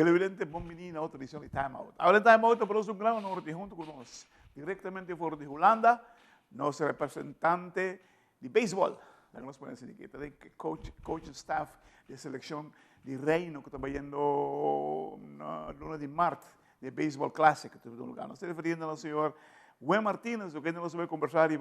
Televidente, bom menino, outra edição de Time Out. Agora em Time Out, para um grande honor de junto conosco, diretamente fora de Holanda, nosso representante de beisebol. Nós podemos dizer que tem coach staff de seleção de Reino, que está trabalhando na luna de Marte, de beisebol clássico, que todo lugar. Nós estamos referindo ao senhor Juan Martínez, o que nós vamos conversar, e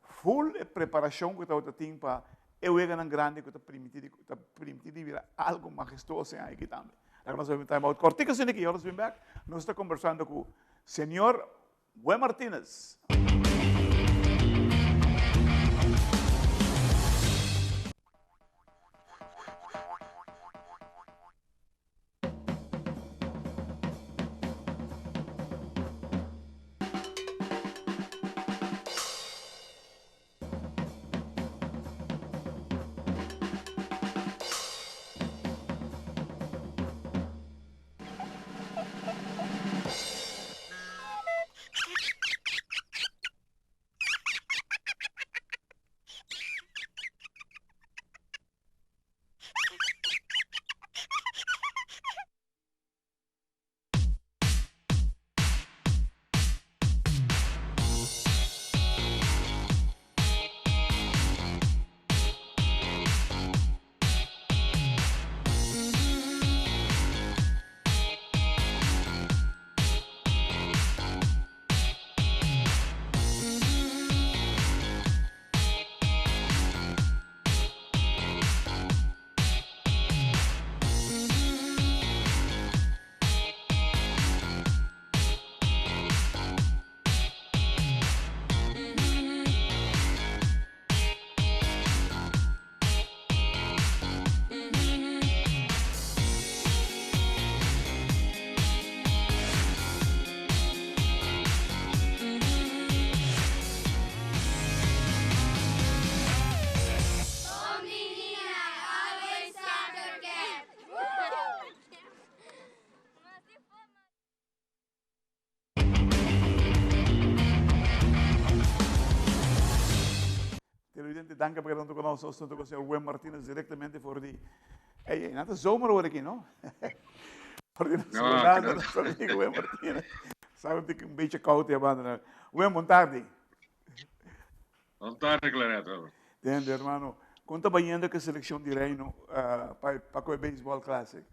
full preparação que está tendo para eu ganhar grande, que está permitido virar algo majestoso aqui também. Agora nós vamos time out cortico, assim aqui, nós vamos back. Nós estamos conversando com o senhor Juan Martínez. Televidente, dank per aver con ons con il signor Juan Martínez direttamente fuori di... È nato zomer ora qui, no? Fuori di Holanda, nostro amico Juan Martínez. Sabe che un beetje koud te abbandonare. Juan, montardi. Montardi, Clareto. Entende, hermano. Conta banhando que a seleção de Reino para o beisebol clássico.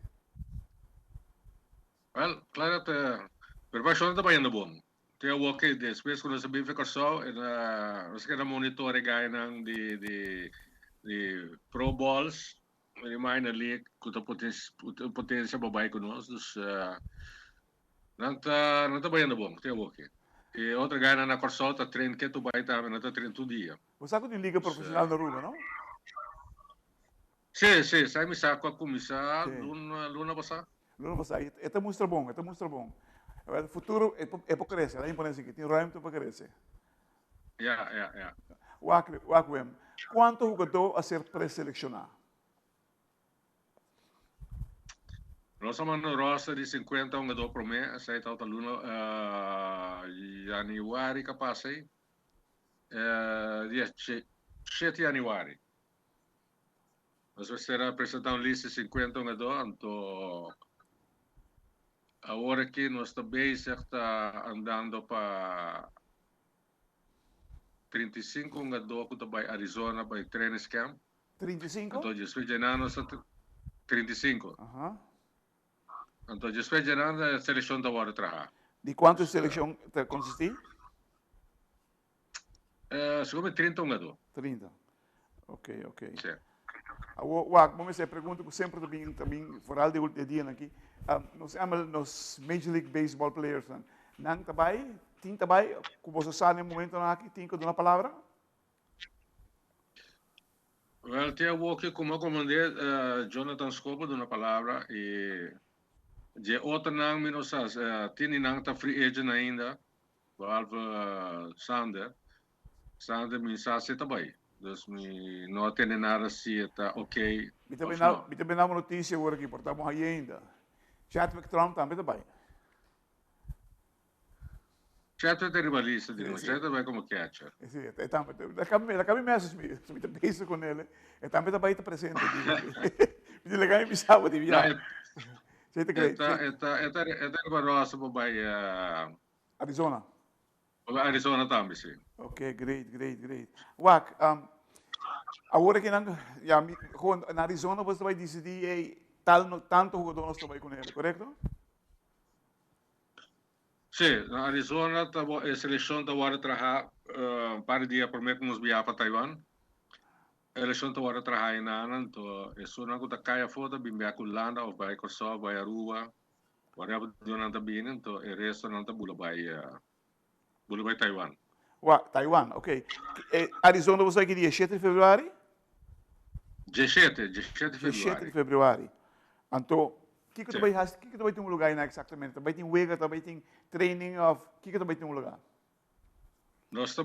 Well, Clareto, per me sono banhando bom. Kaya okay, depois quando sabi ficar só, nós queremos monitorar ganhando de Pro Balls, de minor league, com a potência babai conosco, não tá banhando bom, kaya okay. E outra ganha na Corsol, tá treino que tu vai também, não tá treino todo dia. Você sabe de liga profissional na Rua, não? Sim, sai me saco a começar luna passada. Luna passada, é mostra bom. O futuro é para crescer, é importante que tem ruim para crescer. Yeah. Wakwem, quanto jogador a ser pré-selecionado? Nós somos no roster de 50 jogadores por mês, sai tal luna januário capaz aí, dia 7 de januário. Nós vamos ser apresentar uma lista de 50 jogadores, então agora que nós também está andando para 35 jogadores que vai Arizona para training camp. 35? Então, depois de ano, 35. Então, depois de ano, a seleção da hora trabalhar. De quantas seleções consistir? Segundo 30 jogadores. 30. Ok. Sim. Vamos fazer a pergunta que sempre também fora de dia aqui. Nós amamos Major League Baseball players. Não trabalha, tem trabalho, que você sabe no momento aqui, tem que dar uma palavra? Well, tem o que como comandante Jonathan Scopa de uma palavra e de outra não menos tem não tá free agent ainda, Valve Sander me sabe também. Dus não tem nada se está ok. Me também dá uma notícia agora aqui, porque estamos aí ainda. Chadwick Trump também está bem. Chadwick é rivalista, Chadwick vai como catcher. Sim, da cabe meses, me penso com ele, também está bem presente. Me legal me sabe de viagem. Zit great. Esta barosa by Arizona. Arizona também, sim. Okay, great. Wak, agora que gewoon in Arizona você vai decidir tanto jogador nós trabalhamos com ele, correto? Sim, na Arizona a seleção está agora trabalhar para dia por mês nos viajar para Taiwan. A seleção está agora trabalhar na então é só na coisa caia foto bimbia com Landa ou vai Kosovo, vai Aruba, whatever do não está bem então o resto não está bula vai Taiwan. Taiwan, ok. Arizona você vai dia 7 de fevereiro? 17 de 17 de februari. fevereiro. Então, o que tu vai ter um lugar aí exatamente? Tu vai ter wega, tu vai ter training of, o que tu vai ter um lugar? Nós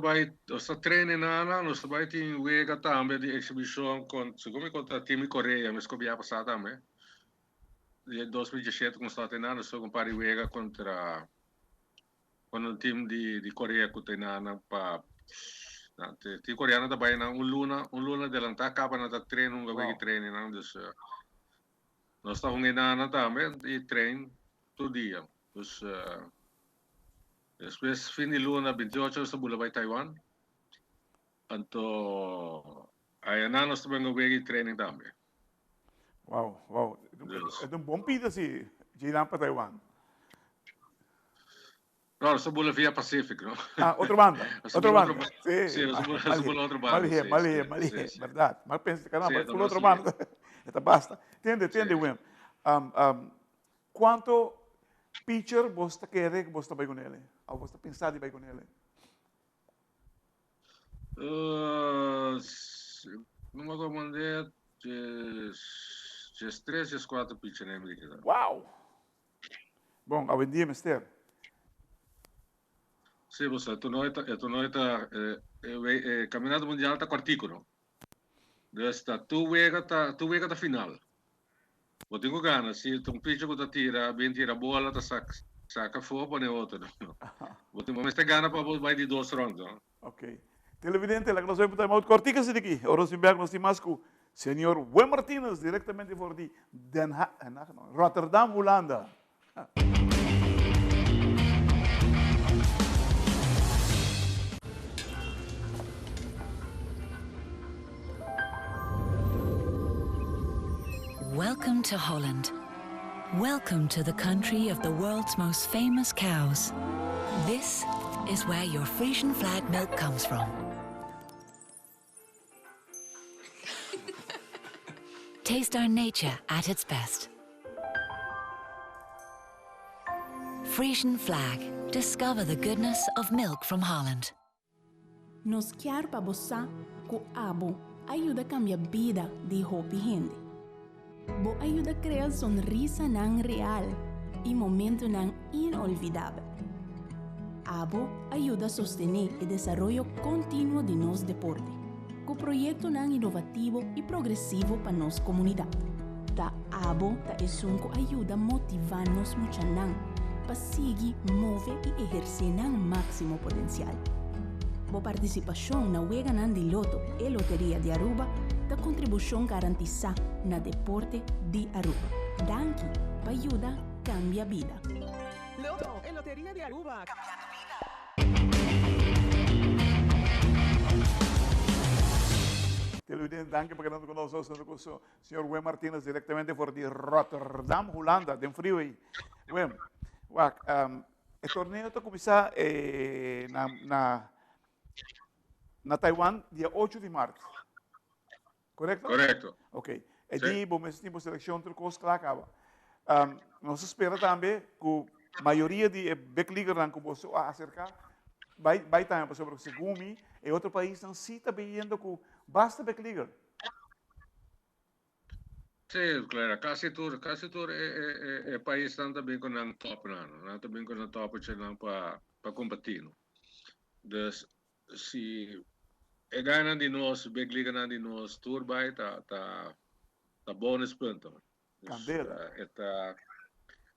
treinando nós também tem wega também de exibição com, segundo conta time Coreia, mas que havia passado também. De 2017 com está treinando, só com pari wega contra o time de Coreia que treinando para ti coreano também na luna delanta acaba na treino um wega treino não dus nós estamos treinando também e treino todo dia. Dus después fin de luna 28 sa bula by Taiwan. Anto aí nós também wega training também. Wow. É bom pida se de lá para Taiwan. Não, só bula via Pacífico, não? Outra banda. Sim, só bula outra banda. Malhe, verdade. Mas pensa, caramba, por outra banda. Então basta. Entende, Wim? Quanto pitcher você quer que você vai com ele? Ou você pensar de vai com ele? Não me comandei de 3, 4 pitcher na América. Uau! Bom, ao dia, mister. Sim, você, tu não está, Campeonato Mundial está quartico, não? Desta, tu wega ta final. Eu tenho ganas, se tu pitcher que tira, bem tira a bola, tá saca fora, põe outro, não? Mas tem gana para vai de 2 rounds, não? Ok. Televidente, la que nos vemos muito corticas aqui. Ahora sim, nós temos com o senhor Wim Martínez, diretamente de Den Haag, Rotterdam, Holanda. Welcome to Holland. Welcome to the country of the world's most famous cows. This is where your Frisian flag milk comes from. Taste our nature at its best. Frisian flag. Discover the goodness of milk from Holland. Nos quer para você que abo ajuda a cambiar a vida de hopi gente. Bo ajuda a criar sonrisa nang real e momento nang inolvidável. Abo ajuda a sostener o desenvolvimento contínuo de nos deporte, com projeto nang inovativo e progressivo para nos comunidade. Da Abo ta esunco ajuda a motivar nos muchanang para seguir, mover e exercer nang máximo potencial. Bo participação na wega nang de loto e loteria de Aruba da contribuição garantizada na deporte de Aruba. Danke, para ajudar cambia vida. Loto e loteria de Aruba, cambiando vida. Televidente, danke por quedando conosco, o senhor Wim Martínez, diretamente de Rotterdam, Holanda, tem frio aí. Wim, o torneio está começar na Taiwan, dia 8 de março. Correto? Correto. Ok. E daí, vamos ter uma seleção de coisas que lá acaba. Nós esperamos também que a maioria de backligger que você acercar vai também, por exemplo, Segumi e outro país não se está vendo que basta backligger. Sim, claro. Quase tudo é país também com o top, não também com o top para competir. Então, se é ganhar de nós, backligger ganhar de nós, tour vai tá bônus ponto. Candela.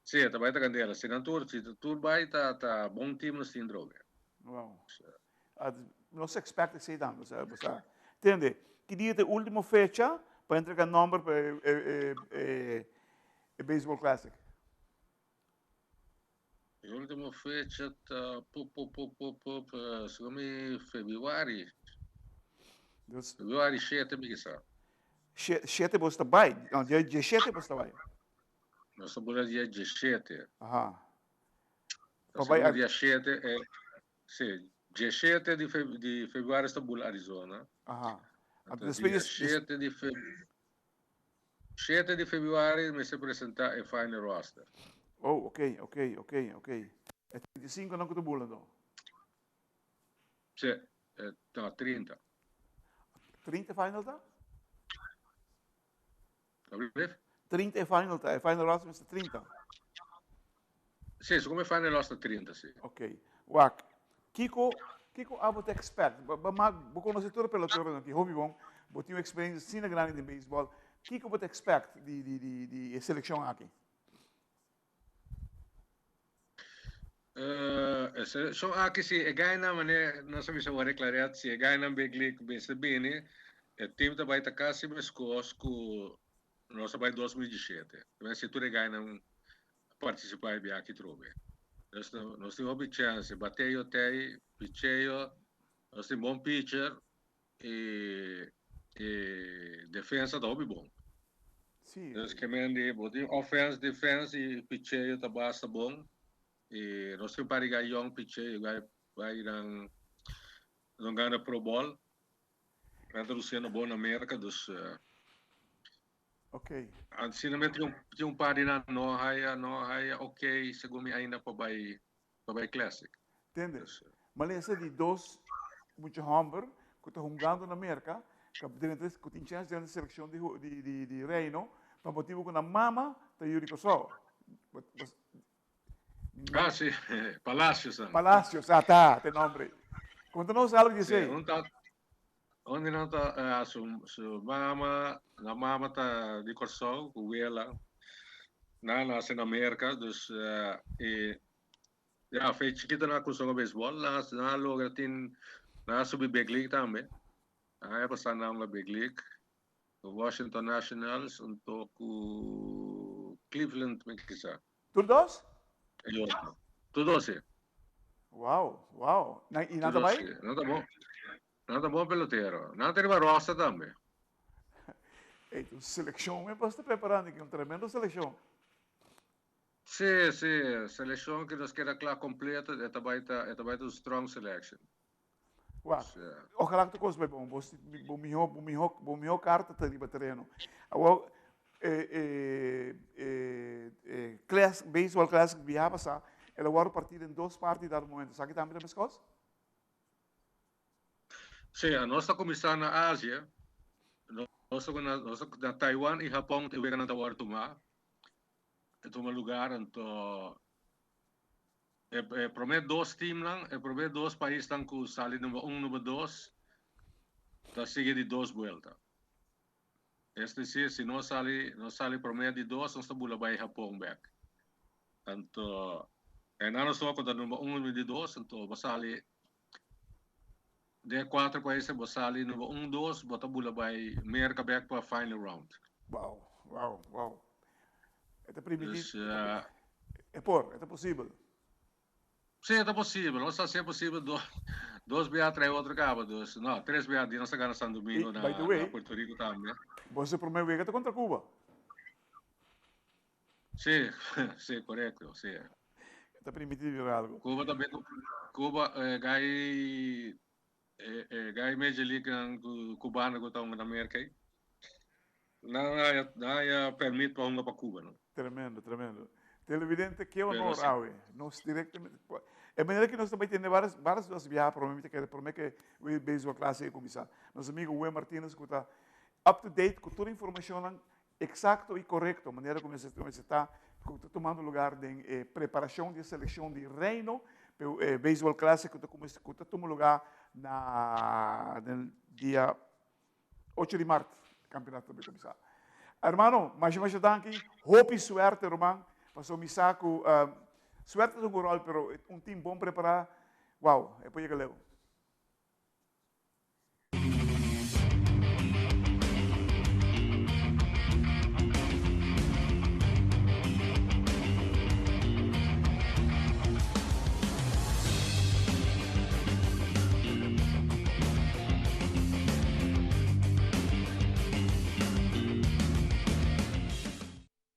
Sim, vai tá candela. Se não tour vai tá bom time no síndrome. Wow. Não se expecta que seja tanto, sabe? Entende? Que dia é a última fecha para entregar número para o Baseball Classic? L'ultima fecha está secondo februari. Dus Februari 7, bisa. 7 você vai? Não, dia 7 você vai. Nós estamos dia 17. Aham. Secondo Papai, dia 7 sì, dia 7 di febbraio sta bull Arizona. aham. Então, Depois dia 7 di febbraio mi si presenta e final roster. Oh, ok. É 35 não que tu bula, não. Sì, no, 30. 30 final tá? Capite? 30 é final tá? É final roster, mas 30. Sì, siccome final roster 30, sì. Ok. Wak. Kiko abo te expert. Bo conhecedor pelo torno que hobby bom, bo tinha experiência sina grande de beisebol. Kiko bo te expert de seleção aqui. So anche se e gaina mane non so mi sa vorrei clariat se e gaina big league bene bene e team da vai ta casi me scos cu non so vai 2017 mas se tu e gaina participare bi aqui trobe nós temos uma chance bateio tei pitcheio nós temos bom pitcher e defesa da hobby bom Sim. nós que mende botin offense defense e pitcheio tá basta bom e nós temos para ganhar young pitcher vai não ganha pro bowl para Luciano bom na América dos Ok. ansinamente tinha par na no haya ok segundo ainda para vai classic Entende? Mas essa de dois muito hamburger que está jogando na América, que tem chance de seleção de reino, para motivo que na mama está Yuri Kosovo. ah sì Palacios Palacios, tá, tem nome. Conta-nos algo de sì, isso. onde não tá su mama na mama tá de Kosovo ela na nasce na América dos e ja fez chiquita na Kosovo baseball na logra tin na subi big league também aí passar na big league Washington Nationals untuk Cleveland Mikisa Tudo dois? tudo sì Uau. E nada tudo vai? sì nada bom pelotero nada arriva rossa também Então, seleção é para estar preparando aqui, tremendo seleção. sì seleção que nos queda claro completa é também um strong selection Uau. Ojalá que tu coisa bem bom. O meu carta está de terreno. Agora, baseball classic via passar, ela vai partir em duas partes no momento. Sabe também das coisas? sì a nostra comissione na Asia na Taiwan e Japão e na tawar tuma ito lugar então promet dois team lang promet dois países lang ku sali número 1 número 2 tá sigue de duas vueltas este sí se não sale promet de dois nós tabula vai Japão back então nós só conta número 1 número 2 então basali de 4 países basali número 1 2 botabula vai América back para final round Uau. É permitido. É possível. Sim, é possível. Não está sempre possível dois BA trai outro cabo, não, três BA de nossa gana São Domingo na Porto Rico também. Você promete que contra Cuba? Sim, sim, correto, sim. Está permitido algo. Cuba também, gai Major League cubano que estão na América aí. Não permite para Cuba, não. Tremendo. Televidente, que honor, Aue. Nós diretamente... É maneira que nós também temos várias vezes viajar, provavelmente que o beisebol classe começar. Nosso amigo Uwe Martínez, que está up-to-date com toda a informação exata e correta, maneira como você está tomando lugar de preparação de seleção de reino, beisebol classe que está tomando lugar no dia 8 de março, campeonato vai começar. Hermano, mais danke, hope e suerte, irmão. Passou me saco, suerte do rol, pero um time bom preparado. Uau, é para chegar